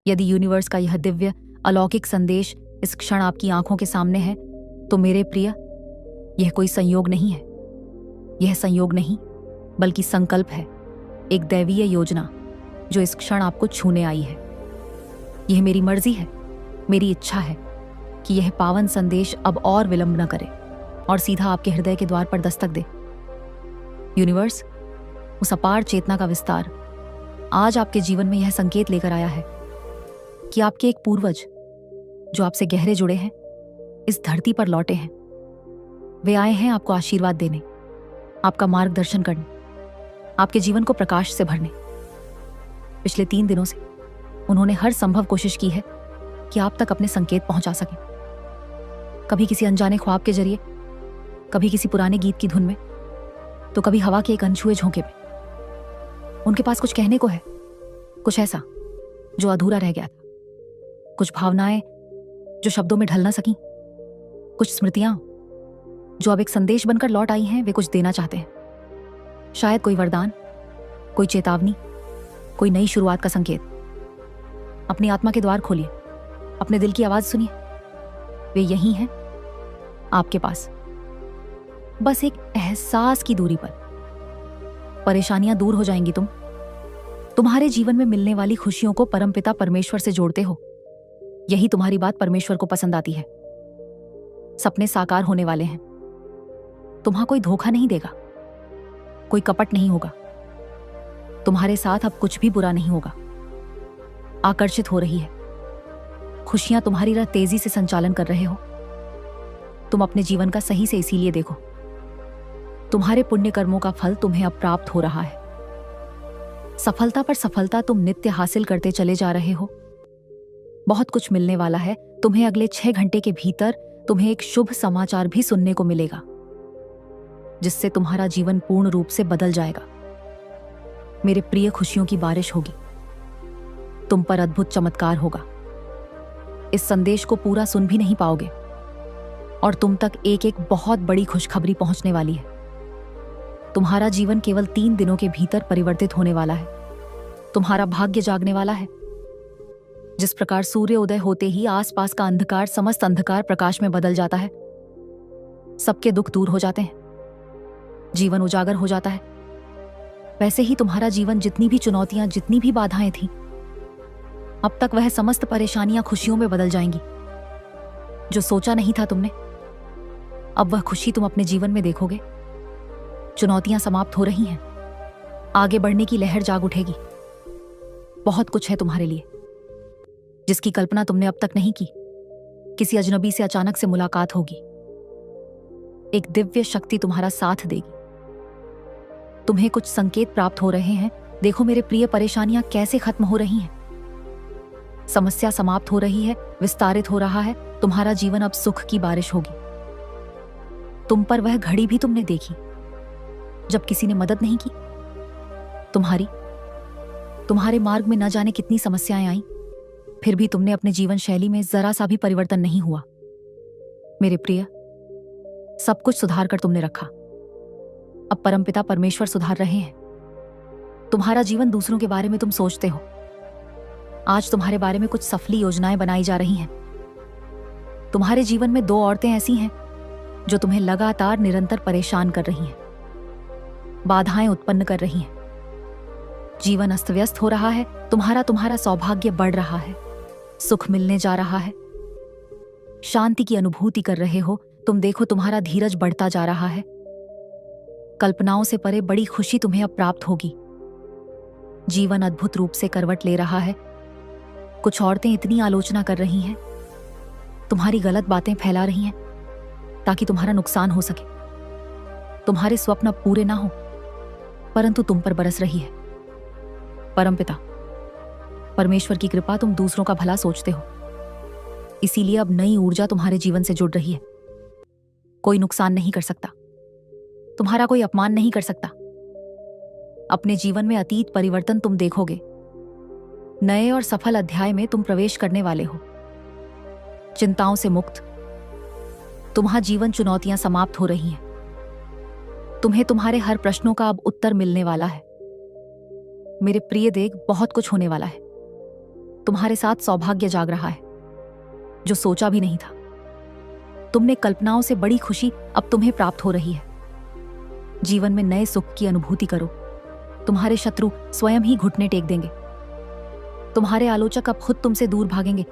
यदि यूनिवर्स का यह दिव्य अलौकिक संदेश इस क्षण आपकी आंखों के सामने है, तो मेरे प्रिय, यह कोई संयोग नहीं है। यह संयोग नहीं, बल्कि संकल्प है, एक दैवीय योजना जो इस क्षण आपको छूने आई है। यह मेरी मर्जी है, मेरी इच्छा है कि यह पावन संदेश अब और विलंब न करे और सीधा आपके हृदय के द्वार पर दस्तक दे। यूनिवर्स, उस अपार चेतना का विस्तार आज आपके जीवन में यह संकेत लेकर आया है कि आपके एक पूर्वज जो आपसे गहरे जुड़े हैं, इस धरती पर लौटे हैं। वे आए हैं आपको आशीर्वाद देने, आपका मार्गदर्शन करने, आपके जीवन को प्रकाश से भरने। पिछले 3 दिनों से उन्होंने हर संभव कोशिश की है कि आप तक अपने संकेत पहुंचा सकें। कभी किसी अनजाने ख्वाब के जरिए, कभी किसी पुराने गीत की धुन में, तो कभी हवा के एक अनछुए झोंके में। उनके पास कुछ कहने को है, कुछ ऐसा जो अधूरा रह गया था, कुछ भावनाएं जो शब्दों में ढल ना सकी, कुछ स्मृतियां जो अब एक संदेश बनकर लौट आई हैं। वे कुछ देना चाहते हैं, शायद कोई वरदान, कोई चेतावनी, कोई नई शुरुआत का संकेत। अपनी आत्मा के द्वार खोलिए, अपने दिल की आवाज सुनिए। वे यही हैं आपके पास, बस एक एहसास की दूरी पर। परेशानियां दूर हो जाएंगी। तुम्हारे जीवन में मिलने वाली खुशियों को परमपिता परमेश्वर से जोड़ते हो। यही तुम्हारी बात परमेश्वर को पसंद आती है। सपने साकार होने वाले हैं। तुम्हां कोई धोखा नहीं देगा, कोई कपट नहीं होगा। तुम्हारे साथ अब कुछ भी बुरा नहीं होगा। आकर्षित हो रही है, खुशियां तुम्हारी राह तेजी से संचालन कर रहे हो। तुम अपने जीवन का सही से इसीलिए देखो। तुम्हारे पुण्य कर्मों का फल तुम्हें अब प्राप्त हो रहा है। सफलता पर सफलता तुम नित्य हासिल करते चले जा रहे हो। बहुत कुछ मिलने वाला है तुम्हें। अगले 6 घंटे के भीतर तुम्हें एक शुभ समाचार भी सुनने को मिलेगा, जिससे तुम्हारा जीवन पूर्ण रूप से बदल जाएगा। मेरे प्रिय, खुशियों की बारिश होगी। तुम पर अद्भुत चमत्कार होगा। इस संदेश को पूरा सुन भी नहीं पाओगे और तुम तक एक एक बहुत बड़ी खुशखबरी पहुंचने वाली है। तुम्हारा जीवन केवल 3 दिनों के भीतर परिवर्तित होने वाला है। तुम्हारा भाग्य जागने वाला है। जिस प्रकार सूर्य उदय होते ही आसपास का अंधकार समस्त अंधकार प्रकाश में बदल जाता है, सबके दुख दूर हो जाते हैं, जीवन उजागर हो जाता है, वैसे ही तुम्हारा जीवन जितनी भी चुनौतियां, जितनी भी बाधाएं थीं, अब तक वह समस्त परेशानियां खुशियों में बदल जाएंगी। जो सोचा नहीं था तुमने, अब वह खुशी तुम अपने जीवन में देखोगे। चुनौतियां समाप्त हो रही हैं, आगे बढ़ने की लहर जाग उठेगी। बहुत कुछ है तुम्हारे लिए जिसकी कल्पना तुमने अब तक नहीं की। किसी अजनबी से अचानक से मुलाकात होगी। एक दिव्य शक्ति तुम्हारा साथ देगी। तुम्हें कुछ संकेत प्राप्त हो रहे हैं। देखो मेरे प्रिय, परेशानियां कैसे खत्म हो रही हैं। समस्या समाप्त हो रही है, विस्तारित हो रहा है। तुम्हारा जीवन अब सुख की बारिश होगी। तुम पर वह घड़ी भी तुमने देखी जब किसी ने मदद नहीं की। तुम्हारे मार्ग में न जाने कितनी समस्याएं आईं, फिर भी तुमने अपने जीवन शैली में जरा सा भी परिवर्तन नहीं हुआ। मेरे प्रिय, सब कुछ सुधार कर तुमने रखा। अब परमपिता परमेश्वर सुधार रहे हैं। तुम्हारा जीवन दूसरों के बारे में तुम सोचते हो। आज तुम्हारे बारे में कुछ सफली योजनाएं बनाई जा रही हैं। तुम्हारे जीवन में 2 औरतें ऐसी हैं जो तुम्हें लगातार निरंतर परेशान कर रही हैं, बाधाएं उत्पन्न कर रही हैं। जीवन अस्त व्यस्त हो रहा है। तुम्हारा सौभाग्य बढ़ रहा है। सुख मिलने जा रहा है। शांति की अनुभूति कर रहे हो। तुम देखो, तुम्हारा धीरज बढ़ता जा रहा है। कल्पनाओं से परे बड़ी खुशी तुम्हें अब प्राप्त होगी। जीवन अद्भुत रूप से करवट ले रहा है। कुछ औरतें इतनी आलोचना कर रही हैं, तुम्हारी गलत बातें फैला रही हैं ताकि तुम्हारा नुकसान हो सके। तुम्हारे स्वप्न अब पूरे ना हो, परंतु तुम पर बरस रही है परमपिता परमेश्वर की कृपा। तुम दूसरों का भला सोचते हो, इसीलिए अब नई ऊर्जा तुम्हारे जीवन से जुड़ रही है। कोई नुकसान नहीं कर सकता, तुम्हारा कोई अपमान नहीं कर सकता। अपने जीवन में अतीत परिवर्तन तुम देखोगे। नए और सफल अध्याय में तुम प्रवेश करने वाले हो। चिंताओं से मुक्त तुम्हारा जीवन, चुनौतियां समाप्त हो रही हैं। तुम्हें तुम्हारे हर प्रश्नों का अब उत्तर मिलने वाला है। मेरे प्रिय, देख, बहुत कुछ होने वाला है। तुम्हारे साथ सौभाग्य जाग रहा है जो सोचा भी नहीं था। तुमने कल्पनाओं से बड़ी खुशी अब तुम्हें प्राप्त हो रही है। जीवन में नए सुख की अनुभूति करो। तुम्हारे शत्रु स्वयं ही घुटने टेक देंगे। तुम्हारे आलोचक अब खुद तुमसे दूर भागेंगे।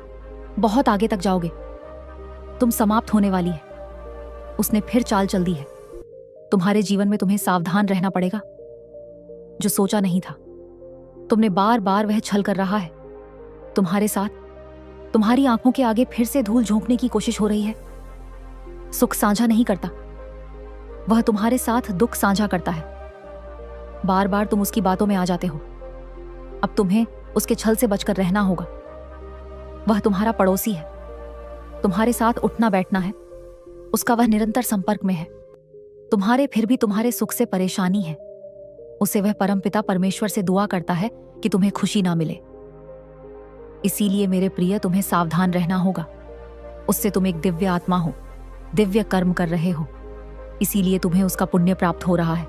बहुत आगे तक जाओगे। तुम समाप्त होने वाली है। उसने फिर चाल चल दी है। तुम्हारे जीवन में तुम्हें सावधान रहना पड़ेगा। जो सोचा नहीं था, तुमने बार बार वह छल कर रहा है तुम्हारे साथ। तुम्हारी आंखों के आगे फिर से धूल झोंकने की कोशिश हो रही है। सुख साझा नहीं करता, वह तुम्हारे साथ दुख साझा करता है। बार बार तुम उसकी बातों में आ जाते हो। अब तुम्हें उसके छल से बचकर रहना होगा। वह तुम्हारा पड़ोसी है, तुम्हारे साथ उठना बैठना है, उसका वह निरंतर संपर्क में है। तुम्हारे फिर भी तुम्हारे सुख से परेशानी है। उसे वह परमपिता परमेश्वर से दुआ करता है कि तुम्हें खुशी ना मिले। इसीलिए मेरे प्रिय, तुम्हें सावधान रहना होगा। उससे तुम एक दिव्य आत्मा हो, दिव्य कर्म कर रहे हो, इसीलिए तुम्हें उसका पुण्य प्राप्त हो रहा है।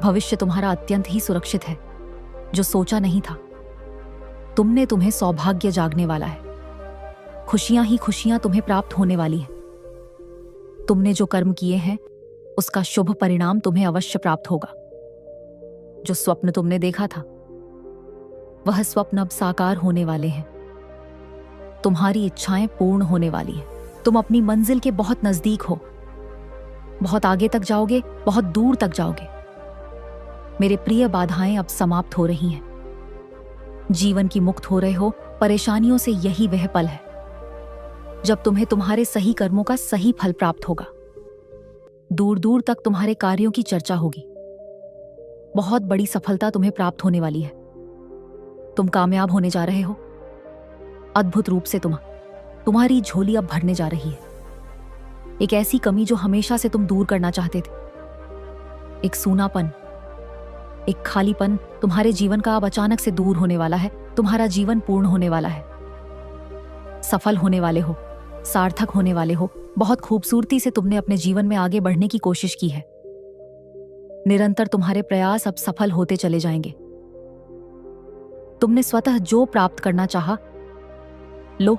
भविष्य तुम्हारा अत्यंत ही सुरक्षित है। जो सोचा नहीं था, तुम्हें सौभाग्य जागने वाला है। खुशियां ही खुशियां तुम्हें प्राप्त होने वाली है। तुमने जो कर्म किए हैं उसका शुभ परिणाम तुम्हें अवश्य प्राप्त होगा। जो स्वप्न तुमने देखा था वह स्वप्न अब साकार होने वाले हैं। तुम्हारी इच्छाएं पूर्ण होने वाली हैं। तुम अपनी मंजिल के बहुत नजदीक हो। बहुत आगे तक जाओगे, बहुत दूर तक जाओगे। मेरे प्रिय, बाधाएं अब समाप्त हो रही हैं। जीवन की मुक्त हो रहे हो। परेशानियों से यही वह पल है जब तुम्हें तुम्हारे सही कर्मों का सही फल प्राप्त होगा। दूर दूर तक तुम्हारे कार्यों की चर्चा होगी। बहुत बड़ी सफलता तुम्हें प्राप्त होने वाली है। तुम कामयाब होने जा रहे हो। अद्भुत रूप से तुम्हारी झोली अब भरने जा रही है। एक ऐसी कमी जो हमेशा से तुम दूर करना चाहते थे, एक सूनापन, एक खालीपन तुम्हारे जीवन का अब अचानक से दूर होने वाला है। तुम्हारा जीवन पूर्ण होने वाला है। सफल होने वाले हो, सार्थक होने वाले हो। बहुत खूबसूरती से तुमने अपने जीवन में आगे बढ़ने की कोशिश की है। निरंतर तुम्हारे प्रयास अब सफल होते चले जाएंगे। तुमने स्वतः जो प्राप्त करना चाहा, लो,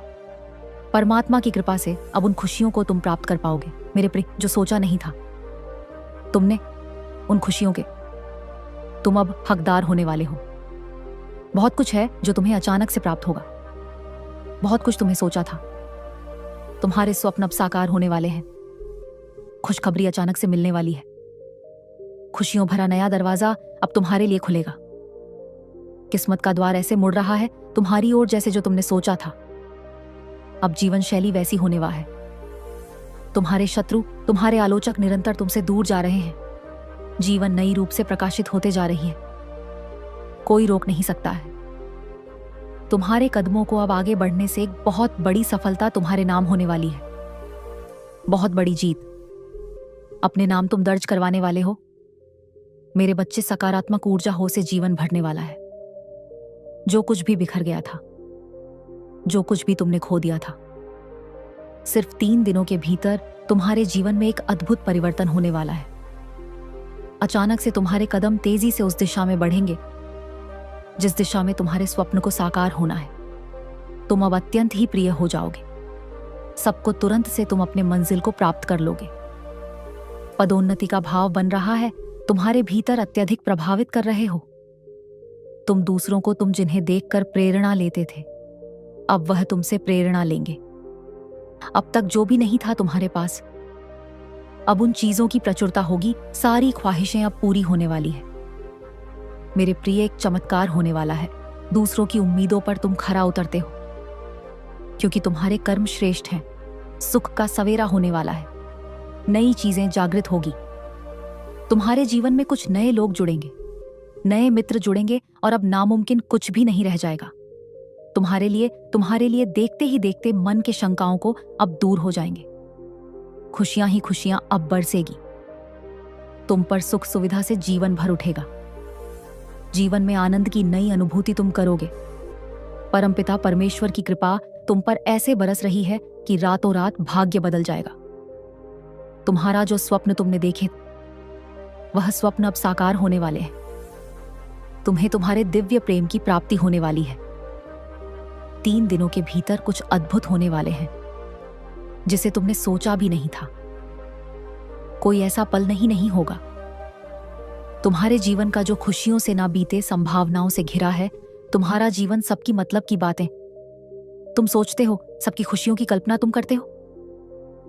परमात्मा की कृपा से अब उन खुशियों को तुम प्राप्त कर पाओगे। मेरे प्रिय, जो सोचा नहीं था तुमने, उन खुशियों के तुम अब हकदार होने वाले हो। बहुत कुछ है जो तुम्हें अचानक से प्राप्त होगा। बहुत कुछ तुम्हें सोचा था। तुम्हारे स्वप्न अब साकार होने वाले हैं। खुशखबरी अचानक से मिलने वाली है। खुशियों भरा नया दरवाजा अब तुम्हारे लिए खुलेगा। किस्मत का द्वार ऐसे मुड़ रहा है तुम्हारी ओर जैसे जो तुमने सोचा था। अब जीवन शैली वैसी होने वाला है। तुम्हारे शत्रु, तुम्हारे आलोचक निरंतर तुमसे दूर जा रहे हैं। जीवन नई रूप से प्रकाशित होते जा रही है। कोई रोक नहीं सकता है। तुम्हारे कदमों को अब आगे बढ़ने से एक बहुत बड़ी सफलता तुम्हारे नाम होने वाली है। बहुत बड़ी जीत अपने नाम तुम दर्ज करवाने वाले हो। मेरे बच्चे, सकारात्मक ऊर्जा हो से जीवन भरने वाला है। जो कुछ भी बिखर गया था, जो कुछ भी तुमने खो दिया था, सिर्फ 3 दिनों के भीतर तुम्हारे जीवन में एक अद्भुत परिवर्तन होने वाला है। अचानक से तुम्हारे कदम तेजी से उस दिशा में बढ़ेंगे जिस दिशा में तुम्हारे स्वप्न को साकार होना है। तुम अब अत्यंत ही प्रिय हो जाओगे। सबको तुरंत से तुम अपने मंजिल को प्राप्त कर लोगे। पदोन्नति का भाव बन रहा है। तुम्हारे भीतर अत्यधिक प्रभावित कर रहे हो। तुम दूसरों को, तुम जिन्हें देखकर प्रेरणा लेते थे, अब वह तुमसे प्रेरणा लेंगे। अब तक जो भी नहीं था तुम्हारे पास, अब उन चीजों की प्रचुरता होगी। सारी ख्वाहिशें अब पूरी होने वाली है। मेरे प्रिय, एक चमत्कार होने वाला है। दूसरों की उम्मीदों पर तुम खरा उतरते हो क्योंकि तुम्हारे कर्म श्रेष्ठ हैं। सुख का सवेरा होने वाला है। नई चीजें जागृत होगी। तुम्हारे जीवन में कुछ नए लोग जुड़ेंगे, नए मित्र जुड़ेंगे और अब नामुमकिन कुछ भी नहीं रह जाएगा। तुम्हारे लिए देखते ही देखते मन के शंकाओं को अब दूर हो जाएंगे। खुशियां ही खुशियां अब बरसेगी। तुम पर सुख सुविधा से जीवन भर उठेगा। जीवन में आनंद की नई अनुभूति तुम करोगे। परमपिता परमेश्वर की कृपा तुम पर ऐसे बरस रही है कि रातों रात भाग्य बदल जाएगा। तुम्हारा जो स्वप्न तुमने देखे, वह स्वप्न अब साकार होने वाले हैं। तुम्हें तुम्हारे दिव्य प्रेम की प्राप्ति होने वाली है। 3 दिनों के भीतर कुछ अद्भुत होने वाले हैं जिसे तुमने सोचा भी नहीं था। कोई ऐसा पल नहीं होगा। तुम्हारे जीवन का जो खुशियों से ना बीते संभावनाओं से घिरा है। तुम्हारा जीवन सबकी मतलब की बातें तुम सोचते हो, सबकी खुशियों की कल्पना तुम करते हो।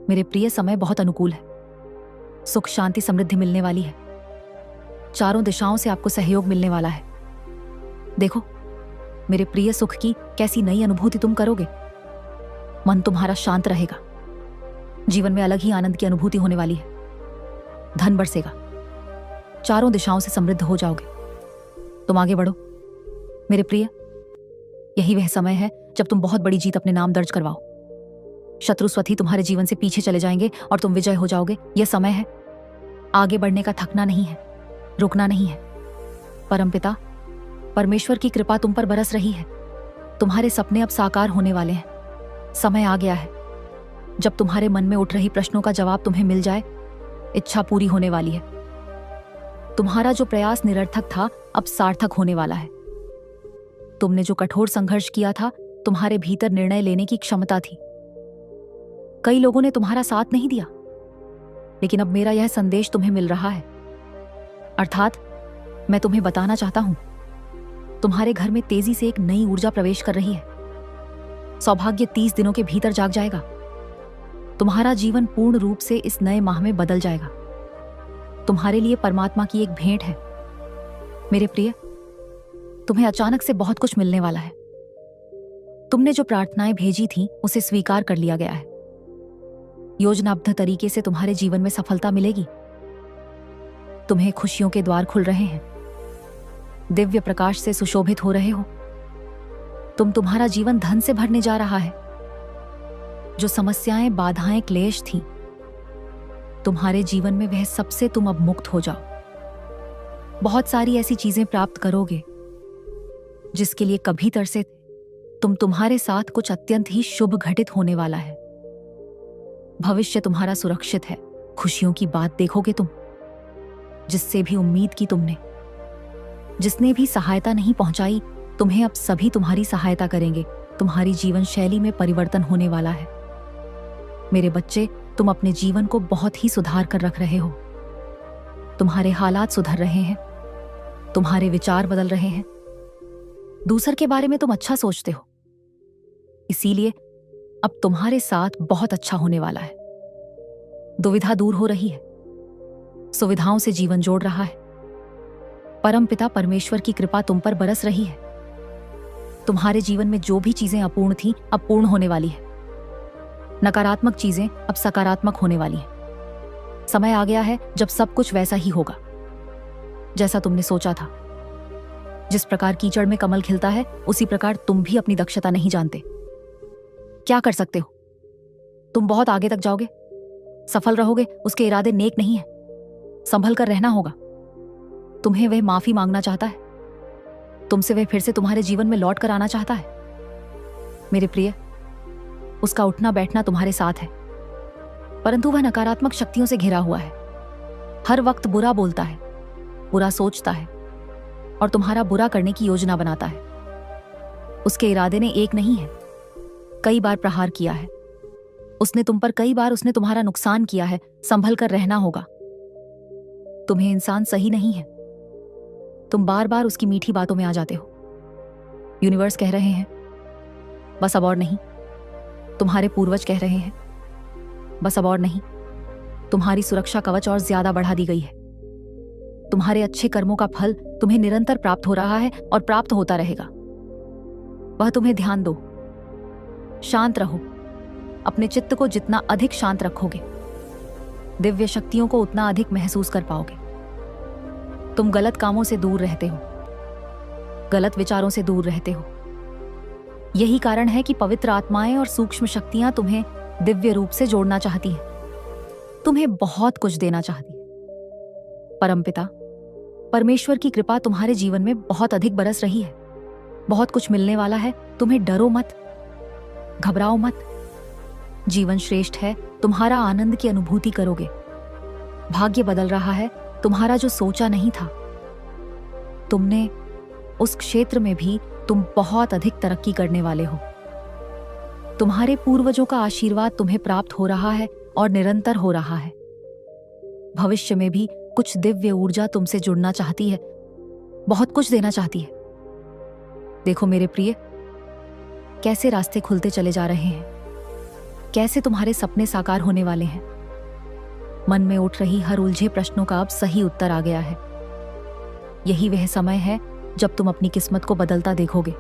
मेरे प्रिय, समय बहुत अनुकूल है। सुख, शांति, समृद्धि मिलने वाली है। चारों दिशाओं से आपको सहयोग मिलने वाला है। देखो मेरे प्रिय, सुख की कैसी नई अनुभूति तुम करोगे। मन तुम्हारा शांत रहेगा। जीवन में अलग ही आनंद की अनुभूति होने वाली है। धन बरसेगा। चारों दिशाओं से समृद्ध हो जाओगे। तुम आगे बढ़ो मेरे प्रिय। यही वह समय है जब तुम बहुत बड़ी जीत अपने नाम दर्ज करवाओ। शत्रु स्वतः तुम्हारे जीवन से पीछे चले जाएंगे और तुम विजय हो जाओगे। यह समय है आगे बढ़ने का, थकना नहीं है, रुकना नहीं है। परमपिता परमेश्वर की कृपा तुम पर बरस रही है। तुम्हारे सपने अब साकार होने वाले हैं। समय आ गया है जब तुम्हारे मन में उठ रही प्रश्नों का जवाब तुम्हें मिल जाए। इच्छा पूरी होने वाली है। तुम्हारा जो प्रयास निरर्थक था अब सार्थक होने वाला है। तुमने जो कठोर संघर्ष किया था, तुम्हारे भीतर निर्णय लेने की क्षमता थी। कई लोगों ने तुम्हारा साथ नहीं दिया, लेकिन अब मेरा यह संदेश तुम्हें मिल रहा है। अर्थात मैं तुम्हें बताना चाहता हूं, तुम्हारे घर में तेजी से एक नई ऊर्जा प्रवेश कर रही है। सौभाग्य 30 दिनों के भीतर जाग जाएगा। तुम्हारा जीवन पूर्ण रूप से इस नए माह में बदल जाएगा। तुम्हारे लिए परमात्मा की एक भेंट है। मेरे प्रिय, तुम्हें अचानक से बहुत कुछ मिलने वाला है। तुमने जो प्रार्थनाएं भेजी थी उसे स्वीकार कर लिया गया है। योजनाबद्ध तरीके से तुम्हारे जीवन में सफलता मिलेगी। तुम्हें खुशियों के द्वार खुल रहे हैं। दिव्य प्रकाश से सुशोभित हो रहे हो। तुम्हारा जीवन धन से भरने जा रहा है। जो समस्याएं, बाधाएं, क्लेश थी तुम्हारे जीवन में, वह सबसे तुम अब मुक्त हो जाओ। बहुत सारी ऐसी चीजें प्राप्त करोगे जिसके लिए कभी तरसे थे। तुम्हारे साथ कुछ अत्यंत ही शुभ घटित होने वाला है। भविष्य तुम्हारा सुरक्षित है। खुशियों की बात देखोगे तुम, जिससे भी उम्मीद की तुमने, जिसने भी सहायता नहीं पहुंचाई, तुम्हें अब सभी तुम्हारी सहायता करेंगे। तुम्हारी जीवन शैली में परिवर्तन होने वाला है। मेरे बच्चे, तुम अपने जीवन को बहुत ही सुधार कर रख रहे हो। तुम्हारे हालात सुधर रहे हैं। तुम्हारे विचार बदल रहे हैं। दूसर के बारे में तुम अच्छा सोचते हो, इसीलिए अब तुम्हारे साथ बहुत अच्छा होने वाला है। दुविधा दूर हो रही है। सुविधाओं से जीवन जोड़ रहा है। परमपिता परमेश्वर की कृपा तुम पर बरस रही है। तुम्हारे जीवन में जो भी चीजें अपूर्ण थीं, अब पूर्ण होने वाली है। नकारात्मक चीजें अब सकारात्मक होने वाली हैं। समय आ गया है जब सब कुछ वैसा ही होगा जैसा तुमने सोचा था। जिस प्रकार कीचड़ में कमल खिलता है, उसी प्रकार तुम भी अपनी दक्षता नहीं जानते। क्या कर सकते हो? तुम बहुत आगे तक जाओगे, सफल रहोगे। उसके इरादे नेक नहीं है। संभल कर रहना होगा। तुम्हें वह माफी मांगना चाहता है। तुमसे वह फिर से तुम्हारे जीवन में लौट कर आना चाहता है। मेरे प्रिय, उसका उठना बैठना तुम्हारे साथ है, परंतु वह नकारात्मक शक्तियों से घिरा हुआ है। हर वक्त बुरा बोलता है, बुरा सोचता है और तुम्हारा बुरा करने की योजना बनाता है। उसके इरादे ने एक नहीं है, कई बार प्रहार किया है। उसने तुम पर कई बार उसने तुम्हारा नुकसान किया है। संभल कर रहना होगा। तुम्हें इंसान सही नहीं है। तुम बार बार उसकी मीठी बातों में आ जाते हो। यूनिवर्स कह रहे हैं बस अब और नहीं। तुम्हारे पूर्वज कह रहे हैं बस अब और नहीं। तुम्हारी सुरक्षा कवच और ज्यादा बढ़ा दी गई है। तुम्हारे अच्छे कर्मों का फल तुम्हें निरंतर प्राप्त हो रहा है और प्राप्त होता रहेगा। वह तुम्हें ध्यान दो, शांत रहो। अपने चित्त को जितना अधिक शांत रखोगे, दिव्य शक्तियों को उतना अधिक महसूस कर पाओगे। तुम गलत कामों से दूर रहते हो, गलत विचारों से दूर रहते हो। यही कारण है कि पवित्र आत्माएं और सूक्ष्म शक्तियां तुम्हें दिव्य रूप से जोड़ना चाहती हैं। तुम्हें बहुत कुछ देना चाहती है। परमपिता परमेश्वर की कृपा तुम्हारे जीवन में बहुत अधिक बरस रही है। बहुत कुछ मिलने वाला है। तुम्हें डरो मत, घबराओ मत। जीवन श्रेष्ठ है। तुम्हारा आनंद की अनुभूति करोगे। भाग्य बदल रहा है। तुम्हारा जो सोचा नहीं था, तुमने उस क्षेत्र में भी तुम बहुत अधिक तरक्की करने वाले हो। तुम्हारे पूर्वजों का आशीर्वाद तुम्हें प्राप्त हो रहा है और निरंतर हो रहा है। भविष्य में भी कुछ दिव्य ऊर्जा तुमसे जुड़ना चाहती है, बहुत कुछ देना चाहती है। देखो मेरे प्रिय, कैसे रास्ते खुलते चले जा रहे हैं, कैसे तुम्हारे सपने साकार होने वाले हैं। मन में उठ रही हर उलझे प्रश्नों का अब सही उत्तर आ गया है। यही वह समय है जब तुम अपनी किस्मत को बदलता देखोगे।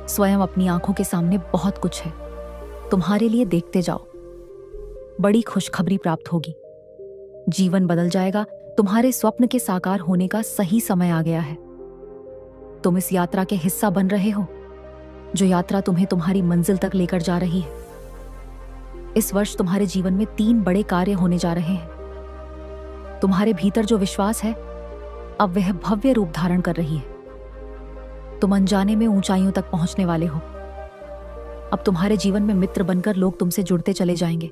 स्वयं अपनी आंखों के सामने बहुत कुछ है, तुम्हारे लिए देखते जाओ। बड़ी खुशखबरी प्राप्त होगी, जीवन बदल जाएगा। तुम्हारे स्वप्न के साकार होने का सही समय आ गया है। तुम इस यात्रा के हिस्सा बन रहे हो, जो यात्रा तुम्हें तुम्हारी मंजिल तक लेकर जा रही है। इस वर्ष तुम्हारे जीवन में 3 बड़े कार्य होने जा रहे हैं। तुम्हारे भीतर जो विश्वास है, अब वह भव्य रूप धारण कर रही है। तुम अनजाने में ऊंचाइयों तक पहुंचने वाले हो। अब तुम्हारे जीवन में मित्र बनकर लोग तुमसे जुड़ते चले जाएंगे।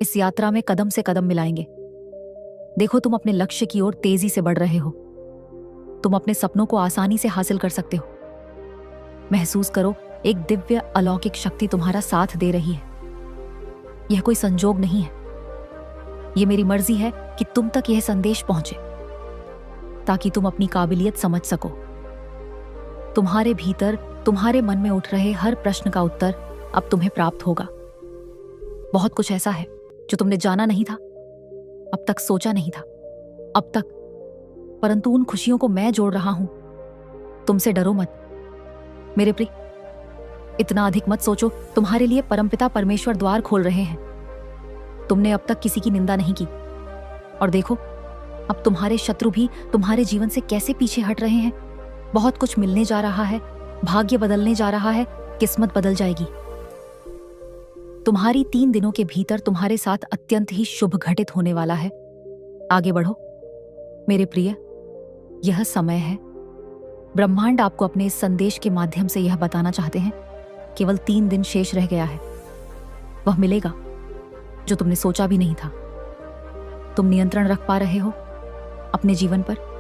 इस यात्रा में कदम से कदम मिलाएंगे। देखो, तुम अपने लक्ष्य की ओर तेजी से बढ़ रहे हो। तुम अपने सपनों को आसानी से हासिल कर सकते हो। महसूस करो, एक दिव्य अलौकिक शक्ति तुम्हारा साथ दे रही है। यह कोई संजोग नहीं है, यह मेरी मर्जी है कि तुम तक यह संदेश पहुंचे, ताकि तुम अपनी काबिलियत समझ सको। तुम्हारे भीतर, तुम्हारे मन में उठ रहे हर प्रश्न का उत्तर अब तुम्हें प्राप्त होगा। बहुत कुछ ऐसा है जो तुमने जाना नहीं था, अब तक सोचा नहीं था, अब तक, परंतु उन खुशियों को मैं जोड़ रहा हूं। तुमसे डरो मत मेरे प्रिय, इतना अधिक मत सोचो। तुम्हारे लिए परमपिता परमेश्वर द्वार खोल रहे हैं। तुमने अब तक किसी की निंदा नहीं की, और देखो, अब तुम्हारे शत्रु भी तुम्हारे जीवन से कैसे पीछे हट रहे हैं। बहुत कुछ मिलने जा रहा है, भाग्य बदलने जा रहा है, किस्मत बदल जाएगी। तुम्हारी 3 दिनों के भीतर तुम्हारे साथ अत्यंत ही शुभ घटित होने वाला है। आगे बढ़ो मेरे प्रिय, यह समय है। ब्रह्मांड आपको अपने इस संदेश के माध्यम से यह बताना चाहते हैं, केवल 3 दिन शेष रह गया है। वह मिलेगा जो तुमने सोचा भी नहीं था। तुम नियंत्रण रख पा रहे हो अपने जीवन पर।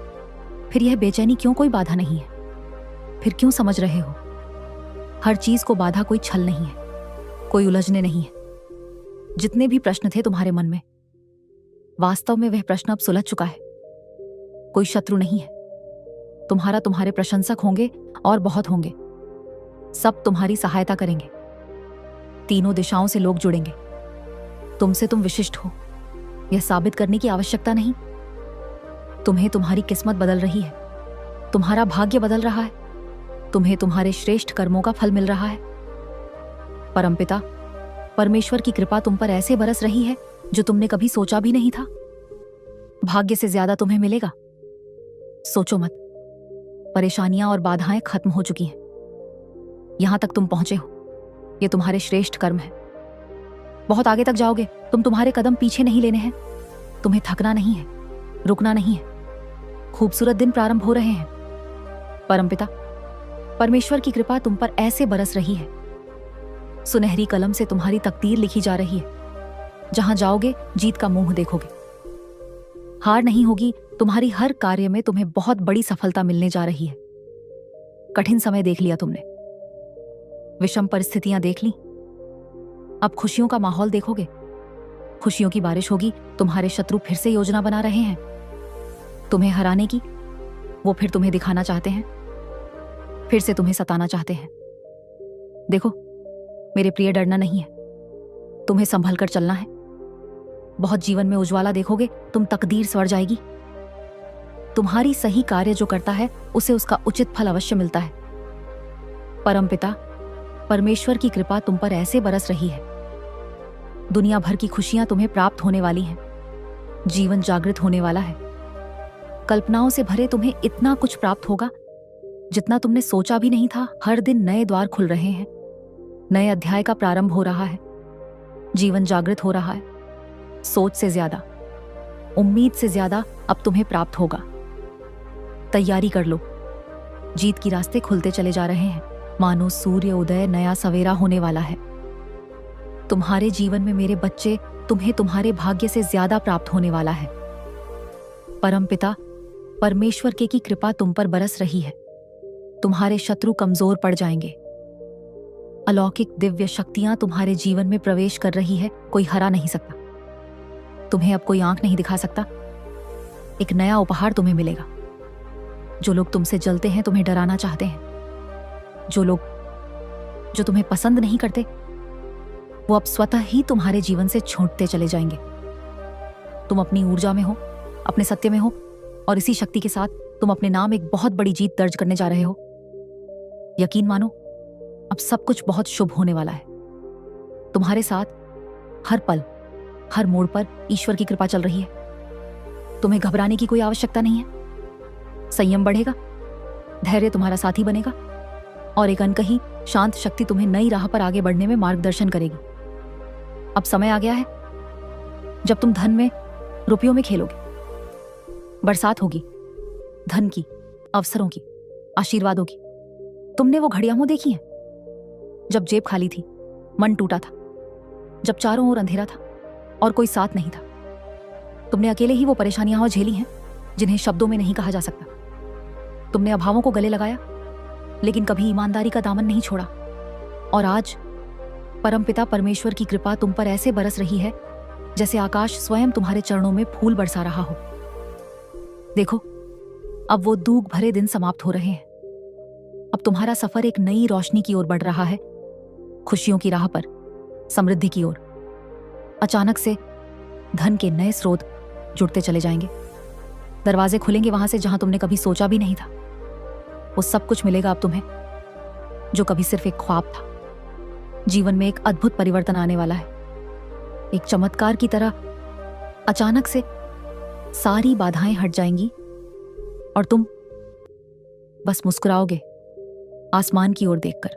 फिर यह बेचैनी क्यों? कोई बाधा नहीं है। फिर क्यों समझ रहे हो? हर चीज को बाधा कोई छल नहीं है, कोई उलझने नहीं है। जितने भी प्रश्न थे तुम्हारे मन में, वास्तव में वह प्रश्न अब सुलझ चुका है। कोई शत्रु नहीं है। तुम्हारे प्रशंसक होंगे और बहुत होंगे। सब तुम्हारी सहायता करेंगे। तीनों दिशाओं से लोग जुड़ेंगे। तुमसे तुम विशिष्ट हो, यह साबित करने की आवश्यकता नहीं। तुम्हें तुम्हारी किस्मत बदल रही है, तुम्हारा भाग्य बदल रहा है, तुम्हें तुम्हारे श्रेष्ठ कर्मों का फल मिल रहा है। परमपिता परमेश्वर की कृपा तुम पर ऐसे बरस रही है जो तुमने कभी सोचा भी नहीं था। भाग्य से ज्यादा तुम्हें मिलेगा। सोचो मत, परेशानियां और बाधाएं खत्म हो चुकी हैं। यहां तक तुम पहुंचे हो, ये तुम्हारे श्रेष्ठ कर्म है। बहुत आगे तक जाओगे। तुम्हारे कदम पीछे नहीं लेने हैं। तुम्हें थकना नहीं है, रुकना नहीं है। खूबसूरत दिन प्रारंभ हो रहे हैं। परमपिता परमेश्वर की कृपा तुम पर ऐसे बरस रही है, सुनहरी कलम से तुम्हारी तकदीर लिखी जा रही है। जहां जाओगे जीत का मुंह देखोगे। हार नहीं होगी। तुम्हारी हर कार्य में तुम्हें बहुत बड़ी सफलता मिलने जा रही है। कठिन समय देख लिया तुमने, विषम परिस्थितियां देख ली। अब खुशियों का माहौल देखोगे। खुशियों की बारिश होगी। तुम्हारे शत्रु फिर से योजना बना रहे हैं तुम्हें हराने की। वो फिर तुम्हें दिखाना चाहते हैं, फिर से तुम्हें सताना चाहते हैं। देखो मेरे प्रिय, डरना नहीं है, तुम्हें संभल कर चलना है। बहुत जीवन में उज्ज्वला देखोगे। तुम तकदीर स्वर जाएगी। तुम्हारी सही कार्य जो करता है उसे उसका उचित फल अवश्य मिलता है। परमपिता परमेश्वर की कृपा तुम पर ऐसे बरस रही है, दुनिया भर की खुशियां तुम्हें प्राप्त होने वाली हैं। जीवन जागृत होने वाला है। कल्पनाओं से भरे तुम्हें इतना कुछ प्राप्त होगा जितना तुमने सोचा भी नहीं था। हर दिन नए द्वार खुल रहे हैं, नए अध्याय का प्रारंभ हो रहा है। जीवन जागृत हो रहा है। सोच से ज्यादा, उम्मीद से ज्यादा अब तुम्हें प्राप्त होगा। तैयारी कर लो। जीत की रास्ते खुलते चले जा रहे हैं। मानो सूर्य उदय, नया सवेरा होने वाला है। तुम्हारे जीवन में मेरे बच्चे, तुम्हें तुम्हारे भाग्य से ज्यादा प्राप्त होने वाला है। परमपिता परमेश्वर की कृपा तुम पर बरस रही है। तुम्हारे शत्रु कमजोर पड़ जाएंगे। अलौकिक दिव्य शक्तियां तुम्हारे जीवन में प्रवेश कर रही है, कोई हरा नहीं सकता। तुम्हें अब कोई आंख नहीं दिखा सकता। एक नया उपहार तुम्हें मिलेगा। जो लोग तुमसे जलते हैं, तुम्हें डराना चाहते हैं, जो लोग जो तुम्हें पसंद नहीं करते, वो अब स्वतः ही तुम्हारे जीवन से छूटते चले जाएंगे। तुम अपनी ऊर्जा में हो, अपने सत्य में हो, और इसी शक्ति के साथ तुम अपने नाम एक बहुत बड़ी जीत दर्ज करने जा रहे हो। यकीन मानो, अब सब कुछ बहुत शुभ होने वाला है। तुम्हारे साथ हर पल, हर मोड़ पर ईश्वर की कृपा चल रही है। तुम्हें घबराने की कोई आवश्यकता नहीं है। संयम बढ़ेगा, धैर्य तुम्हारा साथी बनेगा, और एक अनकही शांत शक्ति तुम्हें नई राह पर आगे बढ़ने में मार्गदर्शन करेगी। अब समय आ गया है जब तुम धन में, रुपयों में खेलोगे। बरसात होगी धन की, अवसरों की, आशीर्वादों की। तुमने वो घड़ियां देखी हैं जब जेब खाली थी, मन टूटा था, जब चारों ओर अंधेरा था और कोई साथ नहीं था। तुमने अकेले ही वो परेशानियां झेली हैं जिन्हें शब्दों में नहीं कहा जा सकता। तुमने अभावों को गले लगाया, लेकिन कभी ईमानदारी का दामन नहीं छोड़ा। और आज परमपिता परमेश्वर की कृपा तुम पर ऐसे बरस रही है जैसे आकाश स्वयं तुम्हारे चरणों में फूल बरसा रहा हो। देखो, अब वो दुख भरे दिन समाप्त हो रहे हैं। अब तुम्हारा सफर एक नई रोशनी की ओर बढ़ रहा है, खुशियों की राह पर, समृद्धि की ओर। अचानक से धन के नए स्रोत जुड़ते चले जाएंगे। दरवाजे खुलेंगे वहां से जहां तुमने कभी सोचा भी नहीं था। वो सब कुछ मिलेगा अब तुम्हें जो कभी सिर्फ एक ख्वाब था। जीवन में एक अद्भुत परिवर्तन आने वाला है। एक चमत्कार की तरह अचानक से सारी बाधाएं हट जाएंगी और तुम बस मुस्कुराओगे आसमान की ओर देखकर,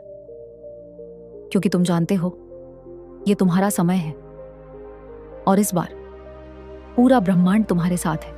क्योंकि तुम जानते हो ये तुम्हारा समय है और इस बार पूरा ब्रह्मांड तुम्हारे साथ है।